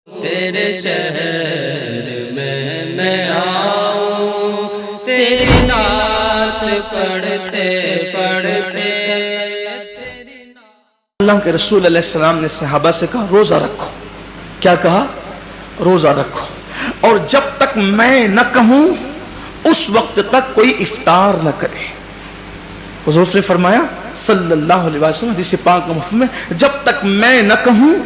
تیرے شہر میں آؤں تیری نعت پڑھتے پڑھتے. اللہ کے رسول علیہ السلام نے صحابہ سے کہا روزہ رکھو. کیا کہا؟ روزہ رکھو، اور جب تک میں نہ کہوں اس وقت تک کوئی افطار نہ کرے. حضور نے فرمایا صلی اللہ علیہ وسلم حدیث پاک مفہوم میں، جب تک میں نہ کہوں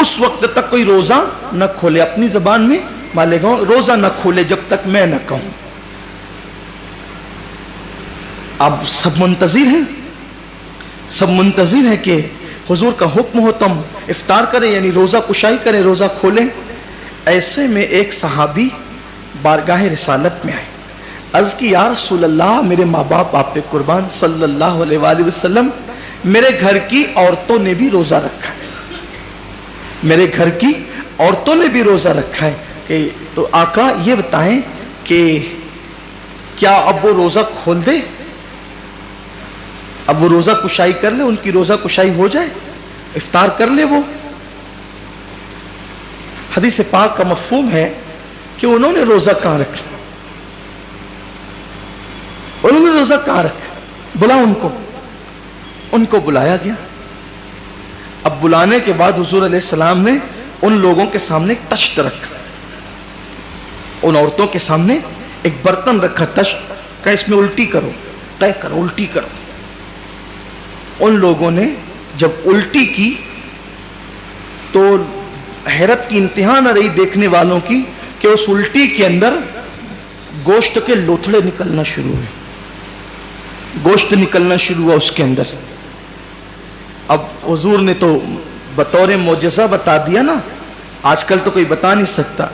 اس وقت تک کوئی روزہ نہ کھولے. اپنی زبان میں مالے گا روزہ نہ کھولے جب تک میں نہ کہوں. اب سب منتظر ہیں، سب منتظر ہیں کہ حضور کا حکم ہو تم افطار کریں، یعنی روزہ کشائی کریں، روزہ کھولیں. ایسے میں ایک صحابی بارگاہ رسالت میں آئے، عرض کی یا رسول اللہ میرے ماں باپ آپ پہ قربان صلی اللہ علیہ وآلہ وسلم، میرے گھر کی عورتوں نے بھی روزہ رکھا ہے، میرے گھر کی عورتوں نے بھی روزہ رکھا ہے. کہ تو آقا یہ بتائیں کہ کیا اب وہ روزہ کھول دے، اب وہ روزہ کشائی کر لے، ان کی روزہ کشائی ہو جائے، افطار کر لے وہ. حدیث پاک کا مفہوم ہے کہ انہوں نے روزہ کہاں رکھا، انہوں نے روزہ کہاں رکھا. بلا ان کو بلایا گیا. اب بلانے کے بعد حضور علیہ السلام نے ان لوگوں کے سامنے ایک تشت رکھا، ان عورتوں کے سامنے ایک برتن رکھا تشت، کہ اس میں الٹی کرو، طے کرو، الٹی کرو. ان لوگوں نے جب الٹی کی تو حیرت کی انتہا نہ رہی دیکھنے والوں کی کہ اس الٹی کے اندر گوشت کے لوتھڑے نکلنا شروع ہوئے، گوشت نکلنا شروع ہوا اس کے اندر. اب حضور نے تو بطور معجزہ بتا دیا نا، آج کل تو کوئی بتا نہیں سکتا.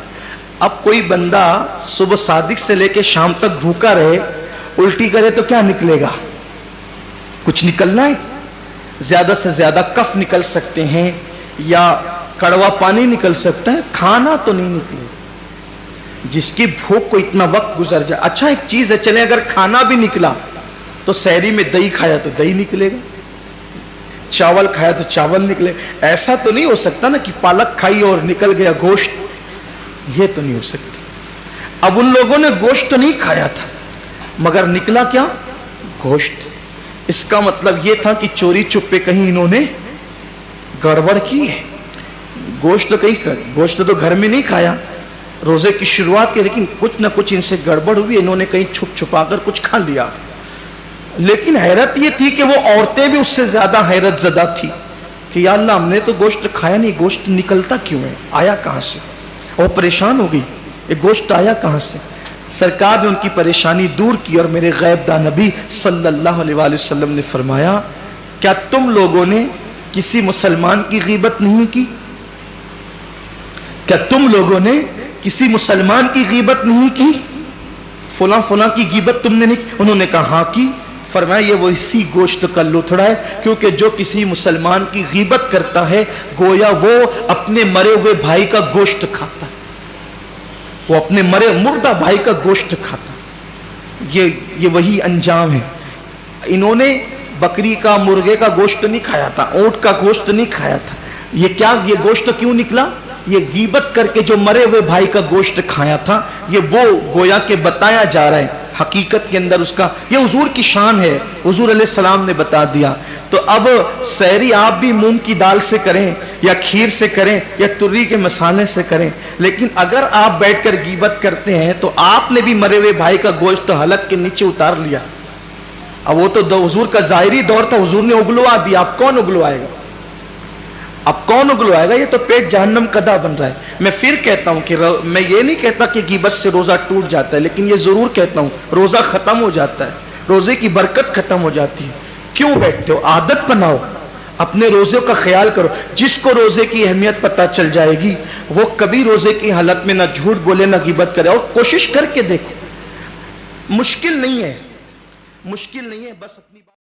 اب کوئی بندہ صبح صادق سے لے کے شام تک بھوکا رہے، الٹی کرے تو کیا نکلے گا؟ کچھ نکلنا ہے، زیادہ سے زیادہ کف نکل سکتے ہیں یا کڑوا پانی نکل سکتا ہے، کھانا تو نہیں نکلے گا. جس کی بھوک کو اتنا وقت گزر جائے. اچھا ایک چیز ہے، چلے اگر کھانا بھی نکلا تو سحری میں دہی کھایا تو دہی نکلے گا، چاول کھایا تو چاول نکلے. ایسا تو نہیں ہو سکتا نا کہ پالک کھائی اور نکل گیا گوشت، یہ تو نہیں ہو سکتا. اب ان لوگوں نے گوشت تو نہیں کھایا تھا مگر نکلا کیا؟ گوشت. اس کا مطلب یہ تھا کہ چوری چپے کہیں انہوں نے گڑبڑ کی ہے. گوشت تو گھر میں نہیں کھایا روزے کی شروعات کے، لیکن کچھ نہ کچھ ان سے گڑبڑ ہوئی، انہوں نے کہیں چھپ چھپا کر کچھ کھا لیا. لیکن حیرت یہ تھی کہ وہ عورتیں بھی اس سے زیادہ حیرت زدہ تھی کہ یا اللہ ہم نے تو گوشت کھایا نہیں، گوشت نکلتا کیوں ہے، آیا کہاں سے؟ اور پریشان ہو گئی یہ گوشت آیا کہاں سے. سرکار نے ان کی پریشانی دور کی اور میرے غیب داں نبی صلی اللہ علیہ وآلہ وسلم نے فرمایا کیا تم لوگوں نے کسی مسلمان کی غیبت نہیں کی؟ کیا تم لوگوں نے کسی مسلمان کی غیبت نہیں کی؟ فلاں فلاں کی غیبت تم نے نہیں کی؟ انہوں نے کہا ہاں کی. فرمایا یہ وہ اسی گوشت کا لوتھڑا ہے، کیونکہ جو کسی مسلمان کی غیبت کرتا ہے گویا وہ اپنے مرے ہوئے بھائی کا گوشت کھاتا ہے، وہ اپنے مردہ بھائی کا گوشت کھاتا. یہ وہی انجام ہے. انہوں نے بکری کا، مرغے کا گوشت نہیں کھایا تھا، اونٹ کا گوشت نہیں کھایا تھا. یہ گوشت کیوں نکلا؟ یہ غیبت کر کے جو مرے ہوئے بھائی کا گوشت کھایا تھا. یہ وہ گویا کہ بتایا جا رہا ہے حقیقت کے اندر اس کا، یہ حضور کی شان ہے، حضور علیہ السلام نے بتا دیا. تو اب سحری آپ بھی مونگ کی دال سے کریں یا کھیر سے کریں یا تری کے مسالے سے کریں، لیکن اگر آپ بیٹھ کر غیبت کرتے ہیں تو آپ نے بھی مرے ہوئے بھائی کا گوشت حلق کے نیچے اتار لیا. اب وہ تو حضور کا ظاہری دور تھا، حضور نے اگلوا دیا. اب کون اگلوائے گا؟ اب کون اگلوائے گا؟ یہ تو پیٹ جہنم کدا بن رہا ہے. میں پھر کہتا ہوں کہ میں یہ نہیں کہتا کہ غیبت سے روزہ ٹوٹ جاتا ہے، لیکن یہ ضرور کہتا ہوں روزہ ختم ہو جاتا ہے، روزے کی برکت ختم ہو جاتی ہے. کیوں بیٹھتے ہو؟ عادت بناؤ، اپنے روزے کا خیال کرو. جس کو روزے کی اہمیت پتہ چل جائے گی وہ کبھی روزے کی حالت میں نہ جھوٹ بولے نہ غیبت کرے. اور کوشش کر کے دیکھو، مشکل نہیں ہے، بس اپنی